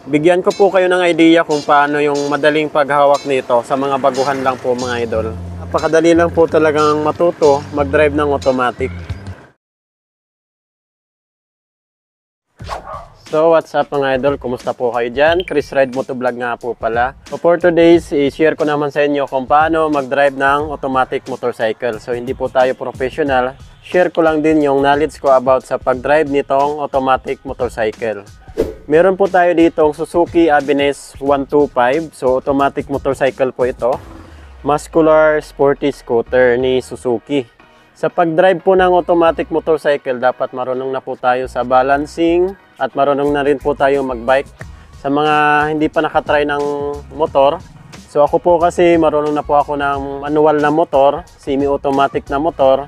Bigyan ko po kayo ng idea kung paano yung madaling paghawak nito sa mga baguhan lang po mga idol. Napakadali lang po talagang matuto mag-drive ng automatic. So what's up mga idol, kumusta po kayo dyan? Chris Ride Motovlog nga po pala. So for today's, i-share ko naman sa inyo kung paano mag-drive ng automatic motorcycle. So hindi po tayo professional, share ko lang din yung knowledge ko about sa pag-drive nitong automatic motorcycle. Meron po tayo ditong Suzuki Avenez 125, so automatic motorcycle po ito. Muscular sporty scooter ni Suzuki. Sa pag-drive po ng automatic motorcycle, dapat marunong na po tayo sa balancing at marunong na rin po tayo mag-bike. Sa mga hindi pa nakatry ng motor, so ako po kasi marunong na po ako ng manual na motor, semi-automatic na motor.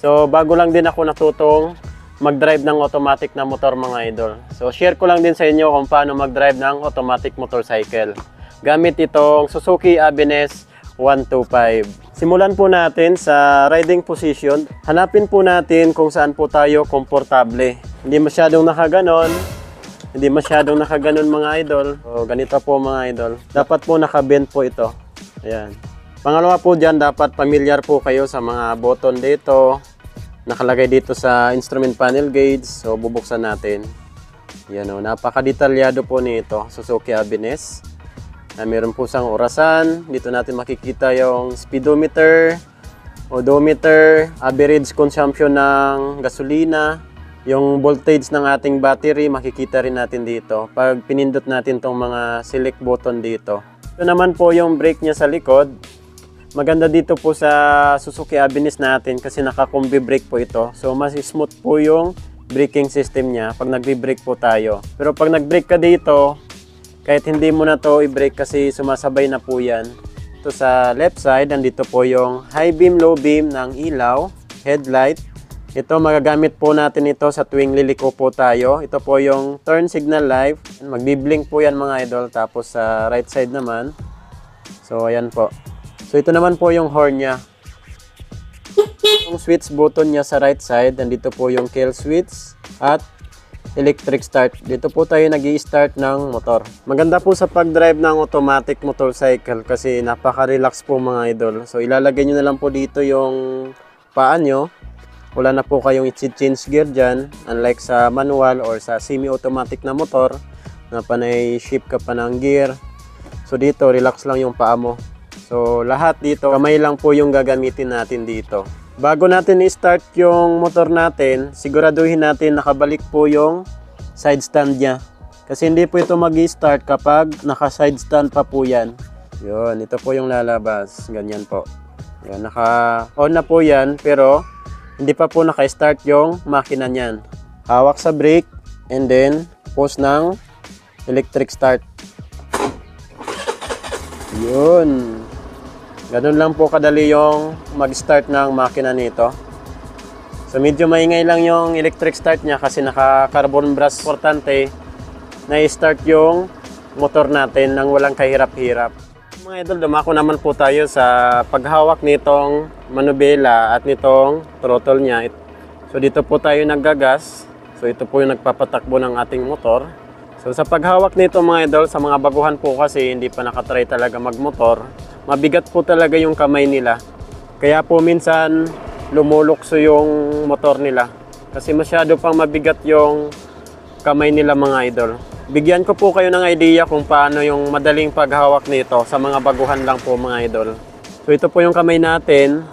So bago lang din ako natutong mag-drive ng automatic na motor mga idol. So share ko lang din sa inyo kung paano mag-drive ng automatic motorcycle gamit itong Suzuki Avenez 125. Simulan po natin sa riding position. Hanapin po natin kung saan po tayo komportable. Hindi masyadong nakaganon. Hindi masyadong nakaganon mga idol. So, ganito po mga idol. Dapat po nakabend po ito. Ayan. Pangalawa po dyan, dapat familiar po kayo sa mga button dito. Nakalagay dito sa instrument panel gauge. So bubuksan natin. Yan o. Napakadetalyado po nito. Suzuki Avenez. Meron po siyang orasan. Dito natin makikita yung speedometer, odometer, average consumption ng gasolina, yung voltage ng ating battery, makikita rin natin dito pag pinindot natin tong mga select button dito. Ito naman po yung brake niya sa likod. Maganda dito po sa Suzuki Avenez natin kasi naka-combi brake po ito. So mas smooth po yung braking system niya pag nagbe-brake po tayo. Pero pag nag-brake ka dito, kahit hindi mo na to i-brake kasi sumasabay na po yan. Ito sa left side, nandito po yung high beam, low beam ng ilaw, headlight. Ito magagamit po natin ito sa tuwing liliko po tayo. Ito po yung turn signal light. Magbi-blink po yan mga idol. Tapos sa right side naman. So ayan po. So ito naman po yung horn niya. Yung switch button niya sa right side, nandito po yung kill switch at electric start. Dito po tayo nag-i-start ng motor. Maganda po sa pag-drive ng automatic motorcycle kasi napaka-relax po mga idol. So ilalagay nyo na lang po dito yung paa nyo. Wala na po kayong i-change gear dyan. Unlike sa manual or sa semi-automatic na motor na panay shift ka pa ng gear. So dito relax lang yung paa mo. So lahat dito kamay lang po yung gagamitin natin dito. Bago natin i-start yung motor natin, siguraduhin natin nakabalik po yung side stand niya. Kasi hindi po ito mag-i-start kapag naka-side stand pa po yan. Yun, ito po yung lalabas. Ganyan po. Yan, naka-on na po yan, pero hindi pa po naka-start yung makina niyan. Hawak sa brake, and then pause ng electric start. Yun. Ganun lang po kadali yung mag-start ng makina nito. So medyo maingay lang yung electric start niya kasi naka-carbon brush. Importante na i-start yung motor natin nang walang kahirap-hirap. Mga idol, dumako naman po tayo sa paghawak nitong manubela at nitong throttle niya. So dito po tayo naggagas. So ito po yung nagpapatakbo ng ating motor. So sa paghawak nito mga idol, sa mga baguhan po kasi hindi pa nakatry talaga magmotor, mabigat po talaga yung kamay nila. Kaya po minsan lumulukso yung motor nila. Kasi masyado pang mabigat yung kamay nila mga idol. Bigyan ko po kayo ng idea kung paano yung madaling paghawak nito sa mga baguhan lang po mga idol. So ito po yung kamay natin.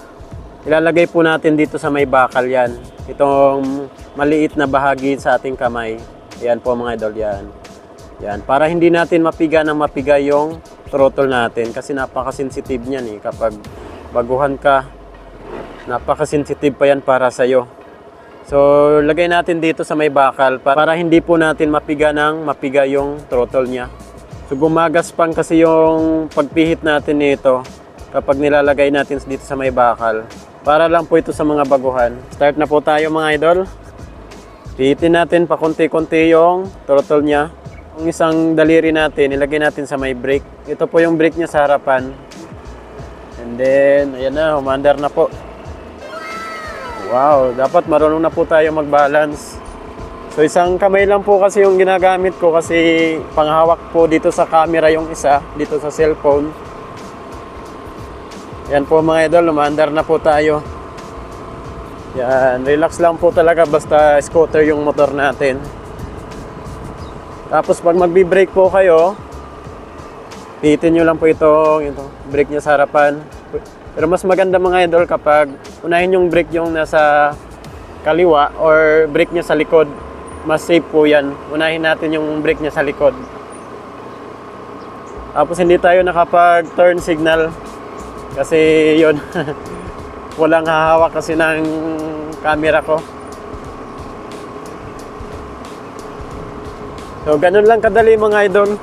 Ilalagay po natin dito sa may bakal yan. Itong maliit na bahagi sa ating kamay. Yan po mga idol yan. Yan. Para hindi natin mapiga ng mapiga yung throttle natin kasi napaka-sensitive niyan eh. Kapag baguhan ka, napaka-sensitive pa yan para sa'yo. So, lagay natin dito sa may bakal para hindi po natin mapiga ng mapiga yung throttle niya. So, gumagaspang kasi yung pagpihit natin nito kapag nilalagay natin dito sa may bakal. Para lang po ito sa mga baguhan. Start na po tayo mga idol. Pihitin natin pa konti-konti yung throttle niya. Yung isang daliri natin, ilagay natin sa may brake. Ito po yung brake niya sa harapan. And then, ayan na, humandar na po. Wow, dapat marunong na po tayo mag-balance. So isang kamay lang po kasi yung ginagamit ko kasi panghawak po dito sa camera yung isa, dito sa cellphone. Yan po mga idol, umaandar na po tayo. Yan, relax lang po talaga basta scooter yung motor natin. Tapos pag magbi-brake po kayo, pihitin nyo lang po ito brake niya sa harapan. Pero mas maganda mga idol kapag unahin yung brake yung nasa kaliwa or brake niya sa likod. Mas safe po yan. Unahin natin yung brake niya sa likod. Tapos hindi tayo nakapag turn signal kasi yun walang hahawak kasi ng camera ko. So ganun lang kadali mga idol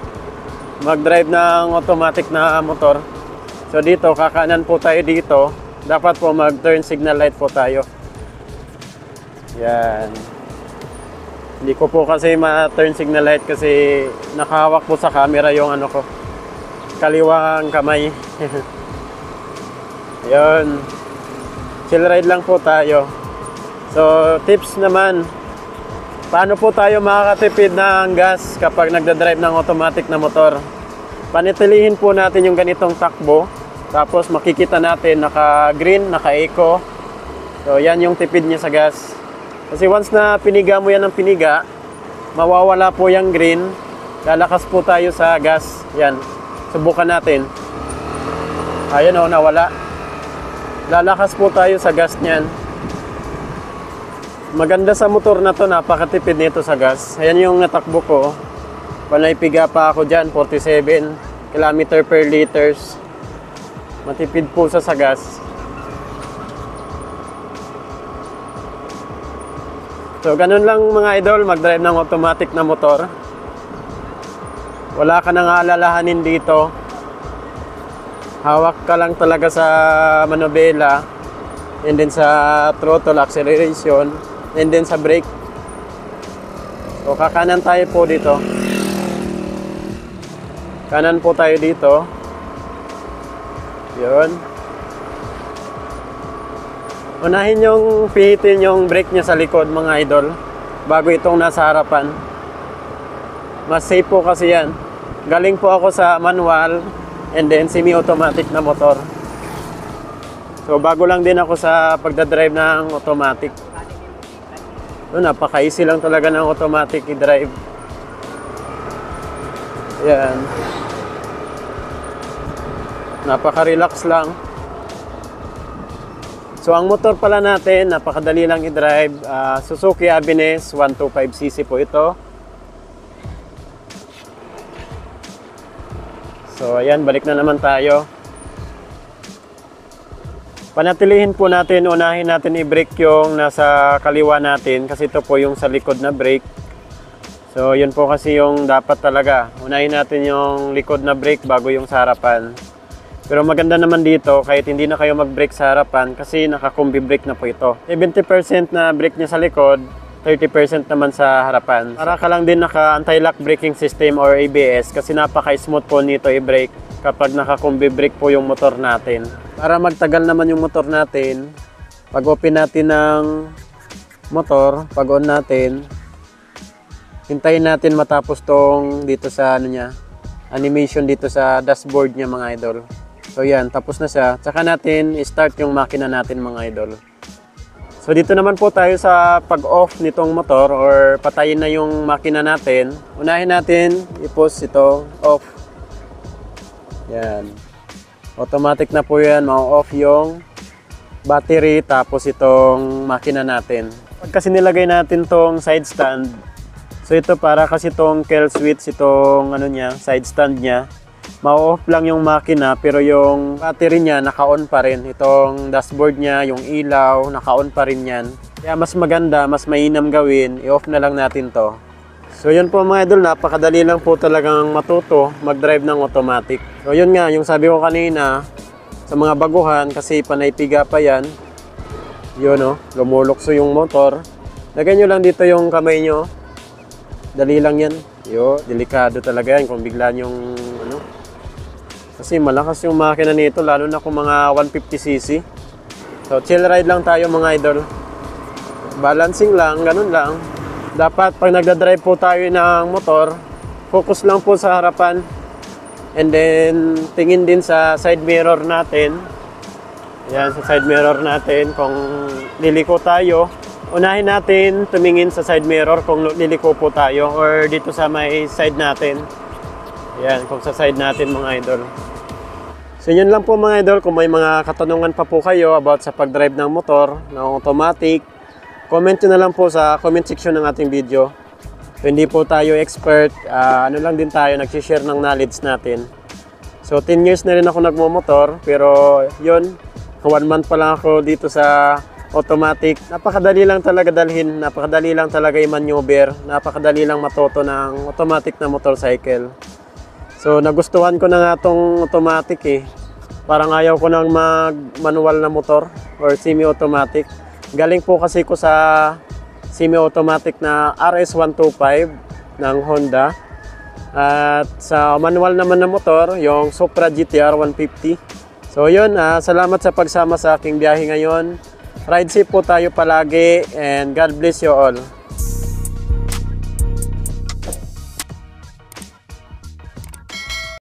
mag-drive ng automatic na motor. So dito, kakanan po tayo dito. Dapat po mag-turn signal light po tayo. Yan. Hindi ko po kasi ma-turn signal light kasi nakahawak po sa camera yung ano ko. Kaliwang kamay. Yan. Chill ride lang po tayo. So tips naman. Paano po tayo makakatipid ng gas kapag nagdadrive ng automatic na motor? Panitilihin po natin yung ganitong takbo. Tapos makikita natin naka-green, naka-eco. So yan yung tipid niya sa gas. Kasi once na piniga mo yan ng piniga, mawawala po yung green. Lalakas po tayo sa gas. Yan. Subukan natin. Ayan o, nawala. Lalakas po tayo sa gas niyan. Maganda sa motor na to, napakatipid nito sa gas. Ayan yung natakbo ko. Panaypiga pa ako dyan, 47 km per liters. Matipid po sa gas. So ganun lang mga idol, mag-drive ng automatic na motor. Wala ka nang aalalahanin dito. Hawak ka lang talaga sa manobela, and then sa throttle, acceleration, and then sa brake. So kakanan tayo po dito. Kanan po tayo dito. Yun. Unahin yung pihitin yung brake niya sa likod mga idol bago itong nasa harapan. Mas safe po kasi yan. Galing po ako sa manual and then semi-automatic na motor. So bago lang din ako sa pagdadrive ng automatic. So, napaka-easy lang talaga ng automatic i-drive. Yan. Napaka-relax lang. So ang motor pala natin, napakadali lang i-drive. Suzuki Avenez 125cc po ito. So ayan, balik na naman tayo. Panatilihin po natin, unahin natin i-brake yung nasa kaliwa natin kasi ito po yung sa likod na brake. So yun po kasi yung dapat talaga. Unahin natin yung likod na brake bago yung sa harapan. Pero maganda naman dito kahit hindi na kayo mag-brake sa harapan kasi naka-combi brake na po ito. 70% na brake niya sa likod, 30% naman sa harapan. Para ka lang din naka-anti-lock braking system or ABS kasi napaka-smooth po nito i-brake kapag naka-combi brake po yung motor natin. Para magtagal naman yung motor natin, pag open natin ng motor, pag on natin, hintayin natin matapos tong dito sa ano niya, animation dito sa dashboard niya mga idol. So yan, tapos na siya. Tsaka natin i-start yung makina natin mga idol. So dito naman po tayo sa pag-off nitong motor or patayin na yung makina natin. Unahin natin i-post ito off. Yan. Automatic na po yan, ma-off yung battery tapos itong makina natin. Pag kasi nilagay natin tong side stand, so ito para kasi itong kill switch, itong ano niya, side stand niya, ma-off lang yung makina pero yung battery niya naka-on pa rin. Itong dashboard niya, yung ilaw, naka-on pa rin yan. Kaya mas maganda, mas mainam gawin, i-off na lang natin to. So yun po mga idol, napakadali lang po talagang matuto mag-drive ng automatic. So yun nga, yung sabi ko kanina, sa mga baguhan, kasi panaypiga pa yan, yun o, lumulukso yung motor. Lagyan nyo lang dito yung kamay nyo. Dali lang yan. Yo, delikado talaga yan kung biglaan yung ano. Kasi malakas yung makina nito, lalo na kung mga 150cc. So chill ride lang tayo mga idol. Balancing lang, ganun lang. dapat pag nagdadrive po tayo ng motor, focus lang po sa harapan. And then, tingin din sa side mirror natin. Yan, sa side mirror natin. Kung liliko tayo, unahin natin tumingin sa side mirror kung liliko po tayo or dito sa may side natin. Yan, kung sa side natin mga idol. So yun lang po mga idol, kung may mga katanungan pa po kayo about sa pag-drive ng motor, ng automatic, comment nyo na lang po sa comment section ng ating video. So hindi po tayo expert, ano lang din tayo, nag-share ng knowledge natin. So 10 years na rin ako nagmo-motor, pero yun, 1 month pa lang ako dito sa automatic. Napakadali lang talaga dalhin, napakadali lang talaga i-maneuver, napakadali lang matuto ng automatic na motorcycle. So nagustuhan ko na nga itong automatic eh. Parang ayaw ko nang mag-manual na motor or semi-automatic. Galing po kasi ko sa semi-automatic na RS125 ng Honda. At sa manual naman na motor, yung Supra GTR 150. So yun, salamat sa pagsama sa aking biyahe ngayon. Ride safe po tayo palagi and God bless you all.